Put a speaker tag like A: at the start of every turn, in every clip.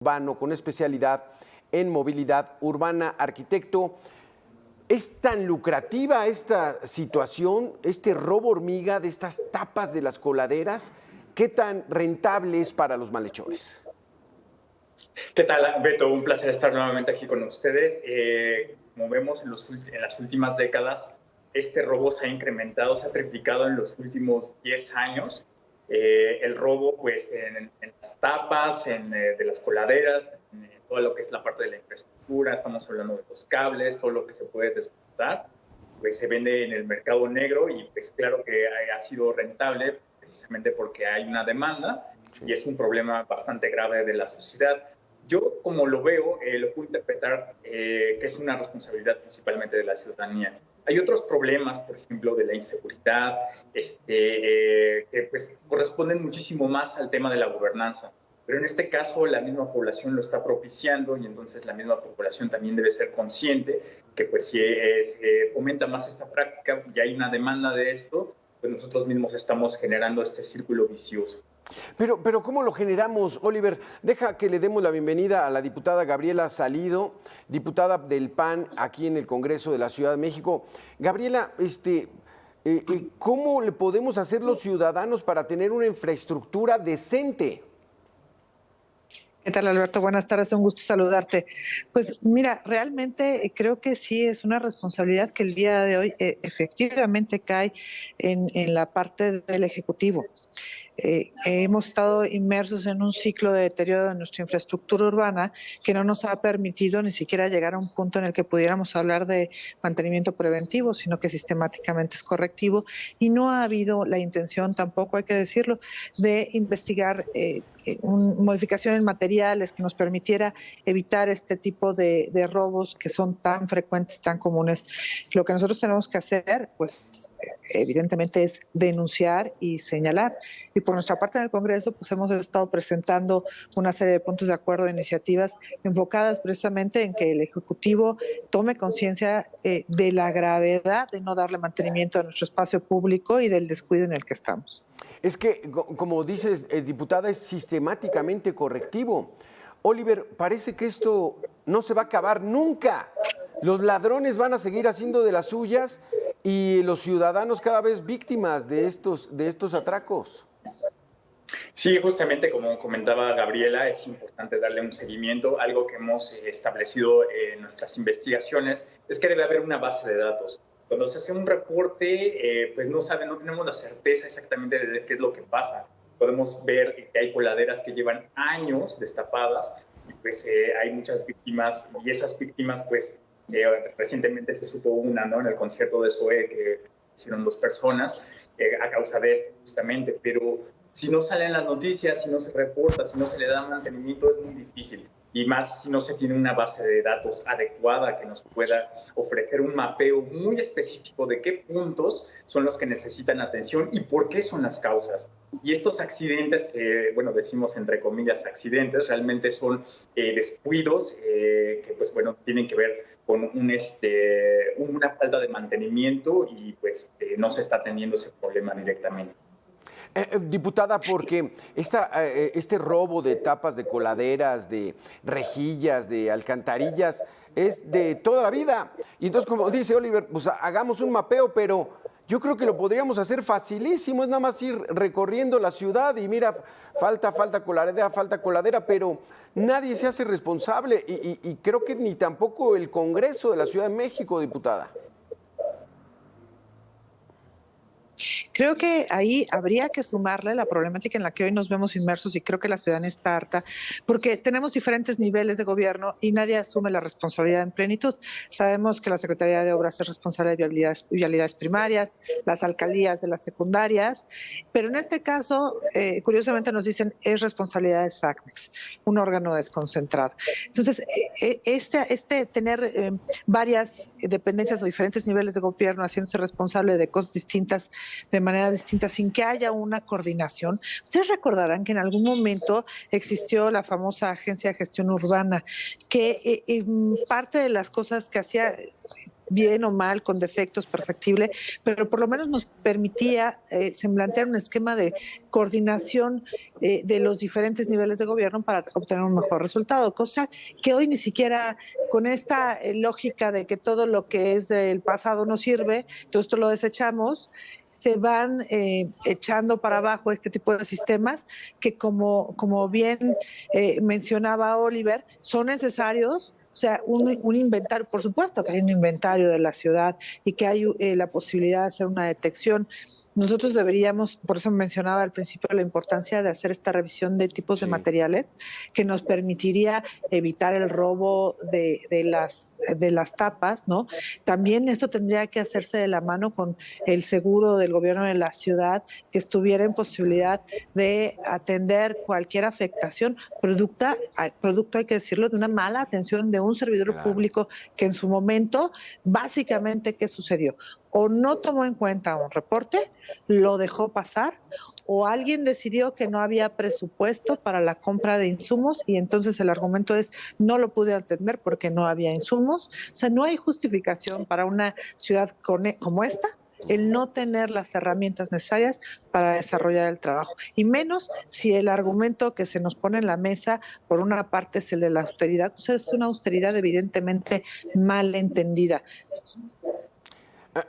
A: urbano con especialidad en movilidad urbana. Arquitecto, ¿es tan lucrativa esta situación, este robo hormiga de estas tapas de las coladeras? ¿Qué tan rentable es para los malhechores?
B: ¿Qué tal, Beto? Un placer estar nuevamente aquí con ustedes. Como vemos en las últimas décadas, este robo se ha incrementado, se ha triplicado en los últimos 10 años. El robo pues, en las tapas, de las coladeras, en todo lo que es la parte de la infraestructura, estamos hablando de los cables, todo lo que se puede desmontar, pues se vende en el mercado negro y pues claro que ha sido rentable precisamente porque hay una demanda y es un problema bastante grave de la sociedad. Yo, como lo veo, lo puedo interpretar que es una responsabilidad principalmente de la ciudadanía. Hay otros problemas, por ejemplo, de la inseguridad, que pues, corresponden muchísimo más al tema de la gobernanza. Pero en este caso, la misma población lo está propiciando y entonces la misma población también debe ser consciente que pues, si fomenta más esta práctica y hay una demanda de esto, pues nosotros mismos estamos generando este círculo vicioso.
A: Pero ¿cómo lo generamos, Oliver? Deja que le demos la bienvenida a la diputada Gabriela Salido, diputada del PAN aquí en el Congreso de la Ciudad de México. Gabriela, ¿cómo le podemos hacer los ciudadanos para tener una infraestructura decente?
C: ¿Qué tal, Alberto? Buenas tardes, un gusto saludarte. Pues mira, realmente creo que sí es una responsabilidad que el día de hoy efectivamente cae en la parte del Ejecutivo. Hemos estado inmersos en un ciclo de deterioro de nuestra infraestructura urbana que no nos ha permitido ni siquiera llegar a un punto en el que pudiéramos hablar de mantenimiento preventivo, sino que sistemáticamente es correctivo, y no ha habido la intención, tampoco hay que decirlo, de investigar modificaciones materiales que nos permitiera evitar este tipo de robos que son tan frecuentes, tan comunes. Lo que nosotros tenemos que hacer, pues evidentemente, es denunciar y señalar. Y por nuestra parte en el Congreso, pues hemos estado presentando una serie de puntos de acuerdo, de iniciativas enfocadas precisamente en que el Ejecutivo tome conciencia de la gravedad de no darle mantenimiento a nuestro espacio público y del descuido en el que estamos.
A: Es que, como dices, diputada, es sistemáticamente correctivo. Oliver, parece que esto no se va a acabar nunca. Los ladrones van a seguir haciendo de las suyas y los ciudadanos cada vez víctimas de estos atracos.
B: Sí, justamente como comentaba Gabriela, es importante darle un seguimiento. Algo que hemos establecido en nuestras investigaciones es que debe haber una base de datos. Cuando se hace un reporte, pues no tenemos la certeza exactamente de qué es lo que pasa. Podemos ver que hay coladeras que llevan años destapadas y pues hay muchas víctimas, y esas víctimas pues recientemente se supo una, ¿no? En el concierto de Zoé que hicieron 2 personas a causa de esto justamente, pero si no salen las noticias, si no se reporta, si no se le da mantenimiento, es muy difícil. Y más si no se tiene una base de datos adecuada que nos pueda ofrecer un mapeo muy específico de qué puntos son los que necesitan atención y por qué son las causas. Y estos accidentes que, bueno, decimos entre comillas accidentes, realmente son descuidos que, pues, bueno, tienen que ver con una falta de mantenimiento y, pues, no se está atendiendo ese problema directamente.
A: Diputada, porque este robo de tapas de coladeras, de rejillas, de alcantarillas, es de toda la vida. Y entonces, como dice Oliver, pues hagamos un mapeo, pero yo creo que lo podríamos hacer facilísimo, es nada más ir recorriendo la ciudad y mira, falta coladera, pero nadie se hace responsable y creo que ni tampoco el Congreso de la Ciudad de México, diputada.
C: Creo que ahí habría que sumarle la problemática en la que hoy nos vemos inmersos, y creo que la ciudadanía está harta, porque tenemos diferentes niveles de gobierno y nadie asume la responsabilidad en plenitud. Sabemos que la Secretaría de Obras es responsable de vialidades primarias, las alcaldías de las secundarias, pero en este caso, curiosamente nos dicen, es responsabilidad de SACMEX, un órgano desconcentrado. Entonces, tener varias dependencias o diferentes niveles de gobierno haciéndose responsable de cosas distintas, de manera distinta, sin que haya una coordinación. Ustedes recordarán que en algún momento existió la famosa Agencia de Gestión Urbana, que parte de las cosas que hacía bien o mal, con defectos, perfectible, pero por lo menos nos permitía semblantear un esquema de coordinación de los diferentes niveles de gobierno para obtener un mejor resultado, cosa que hoy ni siquiera, con esta lógica de que todo lo que es del pasado no sirve, todo esto lo desechamos, se van echando para abajo este tipo de sistemas que, como bien mencionaba Oliver, son necesarios. O sea, un inventario, por supuesto que hay un inventario de la ciudad y que hay la posibilidad de hacer una detección. Nosotros deberíamos, por eso mencionaba al principio la importancia de hacer esta revisión de tipos de materiales que nos permitiría evitar el robo de las tapas, ¿no? También esto tendría que hacerse de la mano con el seguro del gobierno de la ciudad, que estuviera en posibilidad de atender cualquier afectación, producto, hay que decirlo, de una mala atención de un servidor público que en su momento, básicamente, ¿qué sucedió? O no tomó en cuenta un reporte, lo dejó pasar, o alguien decidió que no había presupuesto para la compra de insumos y entonces el argumento es no lo pude atender porque no había insumos. O sea, no hay justificación para una ciudad como esta el no tener las herramientas necesarias para desarrollar el trabajo. Y menos si el argumento que se nos pone en la mesa, por una parte, es el de la austeridad. O sea, es una austeridad evidentemente mal entendida.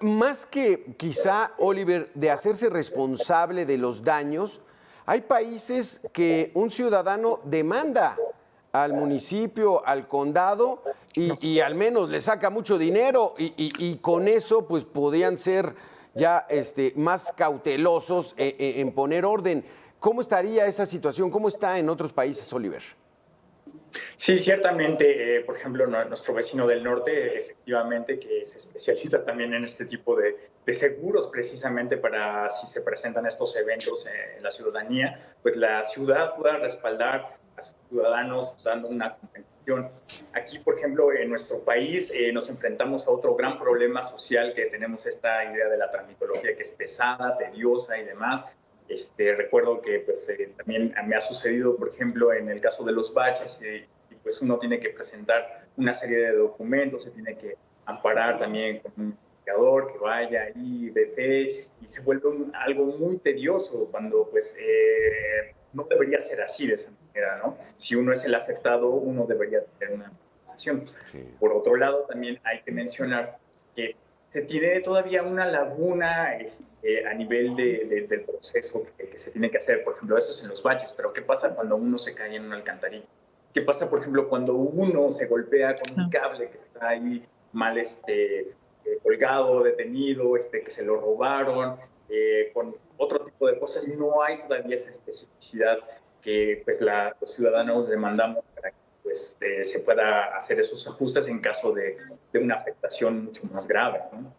A: Más que quizá, Oliver, de hacerse responsable de los daños, hay países que un ciudadano demanda al municipio, al condado, y al menos le saca mucho dinero, y con eso pues podían ser ya más cautelosos en poner orden. ¿Cómo estaría esa situación? ¿Cómo está en otros países, Oliver?
B: Sí, ciertamente, por ejemplo, nuestro vecino del norte, efectivamente, que se especializa también en este tipo de seguros precisamente para si se presentan estos eventos en la ciudadanía, pues la ciudad pueda respaldar a sus ciudadanos dando una compensación. Aquí, por ejemplo, en nuestro país nos enfrentamos a otro gran problema social que tenemos esta idea de la tramitología que es pesada, tediosa y demás. Recuerdo que pues, también me ha sucedido, por ejemplo, en el caso de los baches, y pues uno tiene que presentar una serie de documentos, se tiene que amparar también con un investigador que vaya ahí de fe, y se vuelve algo muy tedioso cuando pues no debería ser así de esa manera, ¿no? Si uno es el afectado, uno debería tener una compensación. Sí. Por otro lado, también hay que mencionar que se tiene todavía una laguna a nivel del proceso que se tiene que hacer. Por ejemplo, eso es en los baches, pero ¿qué pasa cuando uno se cae en una alcantarilla? ¿Qué pasa, por ejemplo, cuando uno se golpea con un cable que está ahí mal colgado, detenido, que se lo robaron, con otro tipo de cosas? No hay todavía esa especificidad que pues, los ciudadanos demandamos para que pues, se pueda hacer esos ajustes en caso de una afectación mucho más grave, ¿no?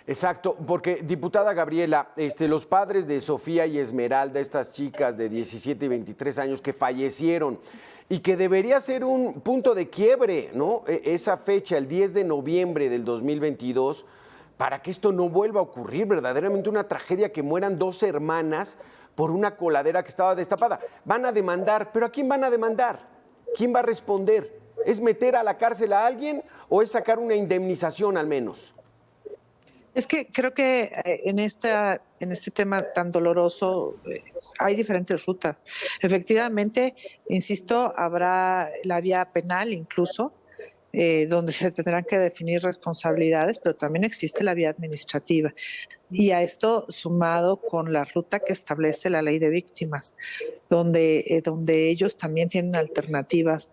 A: Exacto, porque, diputada Gabriela, los padres de Sofía y Esmeralda, estas chicas de 17 y 23 años que fallecieron y que debería ser un punto de quiebre, ¿no? Esa fecha, el 10 de noviembre del 2022, para que esto no vuelva a ocurrir, verdaderamente una tragedia que mueran dos hermanas por una coladera que estaba destapada. Van a demandar, pero ¿a quién van a demandar? ¿Quién va a responder? ¿Es meter a la cárcel a alguien o es sacar una indemnización al menos?
C: Es que creo que en este tema tan doloroso hay diferentes rutas. Efectivamente, insisto, habrá la vía penal incluso, donde se tendrán que definir responsabilidades, pero también existe la vía administrativa. Y a esto sumado con la ruta que establece la ley de víctimas, donde ellos también tienen alternativas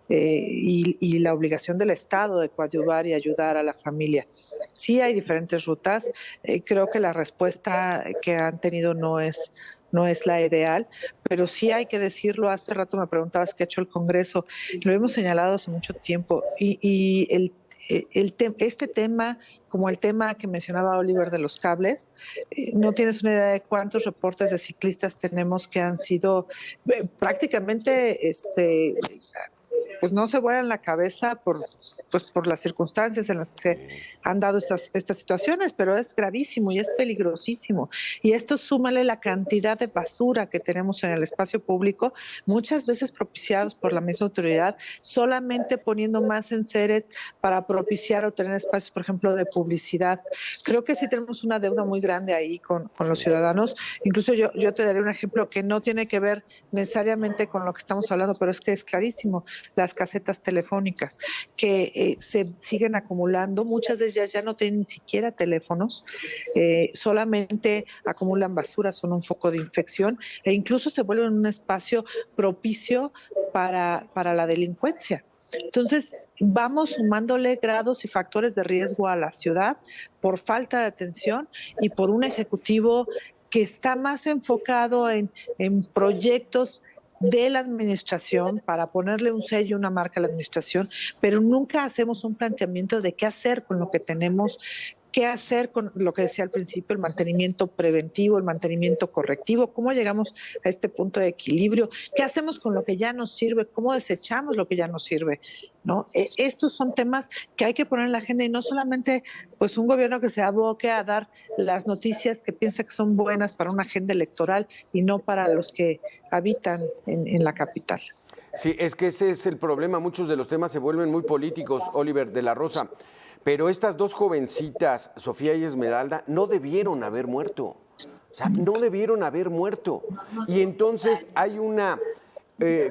C: y la obligación del Estado de coadyuvar y ayudar a la familia. Sí hay diferentes rutas. Creo que la respuesta que han tenido no es la ideal, pero sí hay que decirlo. Hace rato me preguntabas qué ha hecho el Congreso. Lo hemos señalado hace mucho tiempo y este tema, como el tema que mencionaba Oliver de los cables, no tienes una idea de cuántos reportes de ciclistas tenemos que han sido prácticamente pues no se vuelan la cabeza por las circunstancias en las que se han dado estas situaciones, pero es gravísimo y es peligrosísimo. Y esto súmale la cantidad de basura que tenemos en el espacio público, muchas veces propiciados por la misma autoridad, solamente poniendo más enseres para propiciar o tener espacios, por ejemplo, de publicidad. Creo que sí tenemos una deuda muy grande ahí con los ciudadanos. Incluso yo te daré un ejemplo que no tiene que ver necesariamente con lo que estamos hablando, pero es que es clarísimo. Las casetas telefónicas que se siguen acumulando, muchas de ellas ya no tienen ni siquiera teléfonos, solamente acumulan basura, son un foco de infección e incluso se vuelven un espacio propicio para la delincuencia. Entonces, vamos sumándole grados y factores de riesgo a la ciudad por falta de atención y por un ejecutivo que está más enfocado en proyectos de la administración para ponerle un sello, una marca a la administración, pero nunca hacemos un planteamiento de qué hacer con lo que tenemos, qué hacer con lo que decía al principio, el mantenimiento preventivo, el mantenimiento correctivo, cómo llegamos a este punto de equilibrio, qué hacemos con lo que ya nos sirve, cómo desechamos lo que ya nos sirve, ¿no? Estos son temas que hay que poner en la agenda y no solamente pues un gobierno que se aboque a dar las noticias que piensa que son buenas para una agenda electoral y no para los que habitan en la capital.
A: Sí, es que ese es el problema. Muchos de los temas se vuelven muy políticos, Oliver de la Rosa. Pero estas dos jovencitas, Sofía y Esmeralda, no debieron haber muerto. O sea, no debieron haber muerto. Y entonces hay una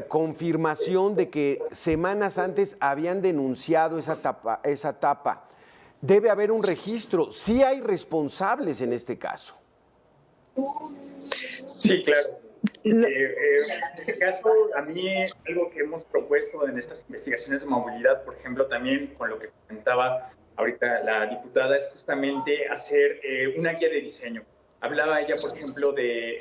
A: confirmación de que semanas antes habían denunciado esa tapa. Debe haber un registro. Sí hay responsables en este caso.
B: Sí, claro. En este caso, a mí algo que hemos propuesto en estas investigaciones de movilidad, por ejemplo, también con lo que comentaba ahorita la diputada, es justamente hacer una guía de diseño. Hablaba ella, por ejemplo, de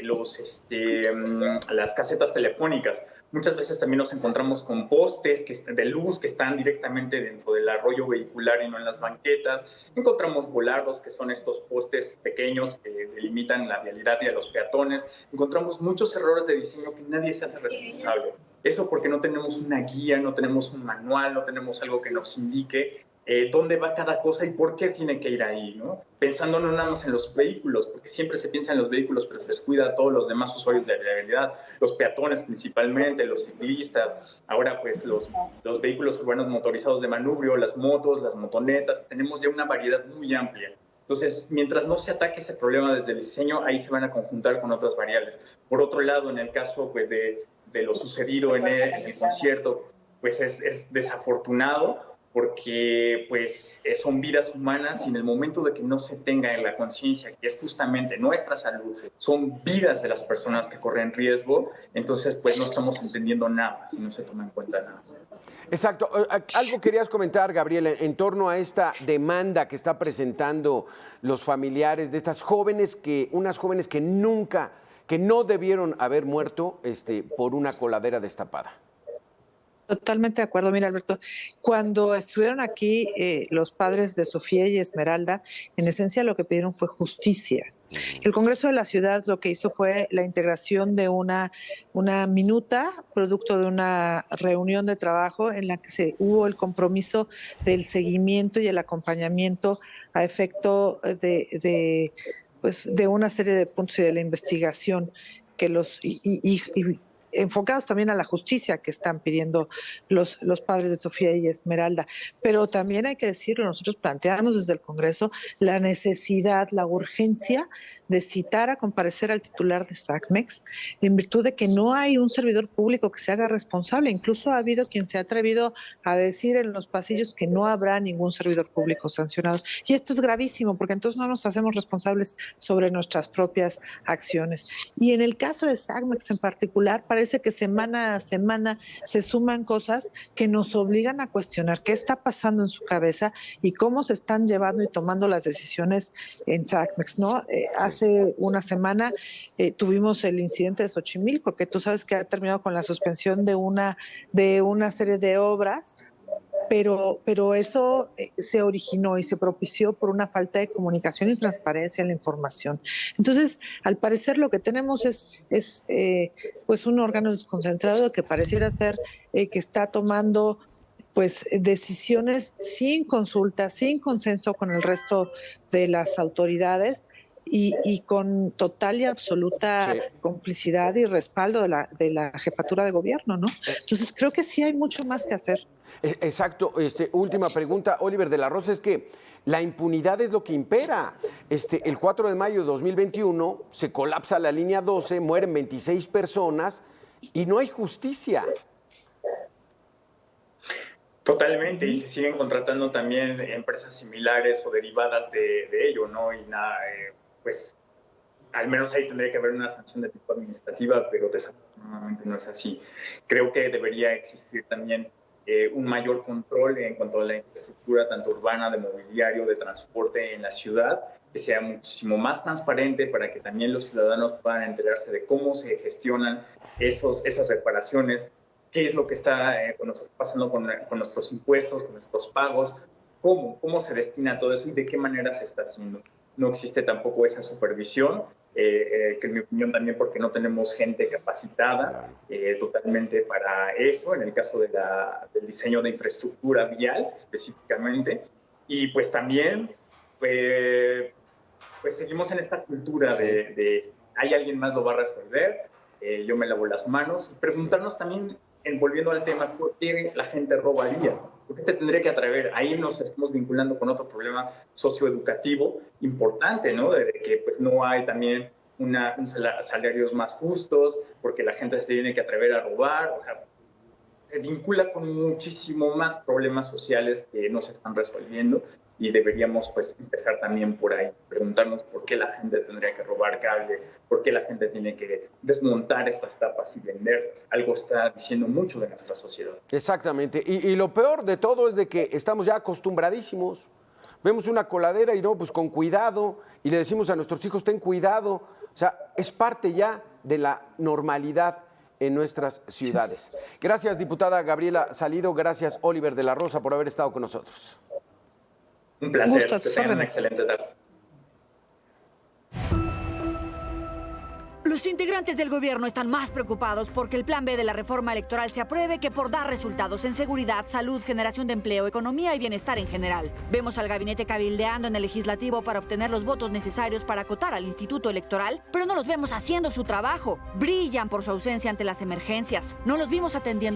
B: las casetas telefónicas. Muchas veces también nos encontramos con postes de luz que están directamente dentro del arroyo vehicular y no en las banquetas. Encontramos volardos, que son estos postes pequeños que delimitan la vialidad y a los peatones. Encontramos muchos errores de diseño que nadie se hace responsable. Eso porque no tenemos una guía, no tenemos un manual, no tenemos algo que nos indique dónde va cada cosa y por qué tiene que ir ahí, ¿no? Pensando no nada más en los vehículos, porque siempre se piensa en los vehículos, pero se descuida a todos los demás usuarios de la vialidad, los peatones principalmente, los ciclistas, ahora pues los vehículos urbanos motorizados de manubrio, las motos, las motonetas, tenemos ya una variedad muy amplia. Entonces, mientras no se ataque ese problema desde el diseño, ahí se van a conjuntar con otras variables. Por otro lado, en el caso pues, de lo sucedido en el concierto, pues es desafortunado, porque pues son vidas humanas y en el momento de que no se tenga en la conciencia que es justamente nuestra salud, son vidas de las personas que corren riesgo, entonces pues no estamos entendiendo nada si no se toma en cuenta nada.
A: Exacto. Algo querías comentar, Gabriela, en torno a esta demanda que está presentando los familiares de estas jóvenes unas jóvenes que no debieron haber muerto por una coladera destapada.
C: Totalmente de acuerdo. Mira, Alberto, cuando estuvieron aquí los padres de Sofía y Esmeralda, en esencia lo que pidieron fue justicia. El Congreso de la Ciudad lo que hizo fue la integración de una minuta, producto de una reunión de trabajo en la que hubo el compromiso del seguimiento y el acompañamiento a efecto de una serie de puntos y de la investigación que enfocados también a la justicia que están pidiendo los padres de Sofía y Esmeralda. Pero también hay que decirlo, nosotros planteamos desde el Congreso la necesidad, la urgencia de citar a comparecer al titular de SACMEX en virtud de que no hay un servidor público que se haga responsable. Incluso ha habido quien se ha atrevido a decir en los pasillos que no habrá ningún servidor público sancionado. Y esto es gravísimo porque entonces no nos hacemos responsables sobre nuestras propias acciones. Y en el caso de SACMEX en particular, parece que semana a semana se suman cosas que nos obligan a cuestionar qué está pasando en su cabeza y cómo se están llevando y tomando las decisiones en SACMEX, ¿no? Hace una semana tuvimos el incidente de Xochimilco, que tú sabes que ha terminado con la suspensión de una serie de obras pero eso se originó y se propició por una falta de comunicación y transparencia en la información. Entonces, al parecer lo que tenemos es pues un órgano desconcentrado que pareciera ser que está tomando pues decisiones sin consulta, sin consenso con el resto de las autoridades y con total y absoluta complicidad y respaldo de la jefatura de gobierno, ¿no? Entonces creo que sí hay mucho más que hacer.
A: Exacto. Última pregunta, Oliver de la Rosa, es que la impunidad es lo que impera. El 4 de mayo de 2021 se colapsa la línea 12, mueren 26 personas y no hay justicia.
B: Totalmente, y se siguen contratando también empresas similares o derivadas de ello, ¿no? Y nada, pues al menos ahí tendría que haber una sanción de tipo administrativa, pero desafortunadamente no es así. Creo que debería existir también un mayor control en cuanto a la infraestructura, tanto urbana, de mobiliario, de transporte en la ciudad, que sea muchísimo más transparente para que también los ciudadanos puedan enterarse de cómo se gestionan esas reparaciones, qué es lo que está pasando con nuestros impuestos, con nuestros pagos, cómo se destina todo eso y de qué manera se está haciendo. No existe tampoco esa supervisión, que en mi opinión también porque no tenemos gente capacitada totalmente para eso, en el caso del diseño de infraestructura vial específicamente. Y pues también pues seguimos en esta cultura de hay alguien más lo va a resolver, yo me lavo las manos. Y preguntarnos también, volviendo al tema, ¿por qué la gente robaría? ¿Por qué se tendría que atrever? Ahí nos estamos vinculando con otro problema socioeducativo importante, ¿no? De que pues no hay también salarios más justos, porque la gente se tiene que atrever a robar. O sea, se vincula con muchísimo más problemas sociales que no se están resolviendo y deberíamos pues empezar también por ahí, preguntarnos por qué la gente tendría que robar cable, por qué la gente tiene que desmontar estas tapas y venderlas. Algo está diciendo mucho de nuestra sociedad.
A: Exactamente, y lo peor de todo es de que estamos ya acostumbradísimos. Vemos una coladera y no, pues con cuidado, y le decimos a nuestros hijos, ten cuidado. O sea, es parte ya de la normalidad en nuestras ciudades. Gracias, diputada Gabriela Salido. Gracias, Oliver de la Rosa, por haber estado con nosotros.
B: Un placer. Que tengan una excelente tarde.
D: Los integrantes del gobierno están más preocupados porque el plan B de la reforma electoral se apruebe que por dar resultados en seguridad, salud, generación de empleo, economía y bienestar en general. Vemos al gabinete cabildeando en el legislativo para obtener los votos necesarios para acotar al Instituto Electoral, pero no los vemos haciendo su trabajo. Brillan por su ausencia ante las emergencias. No los vimos atendiendo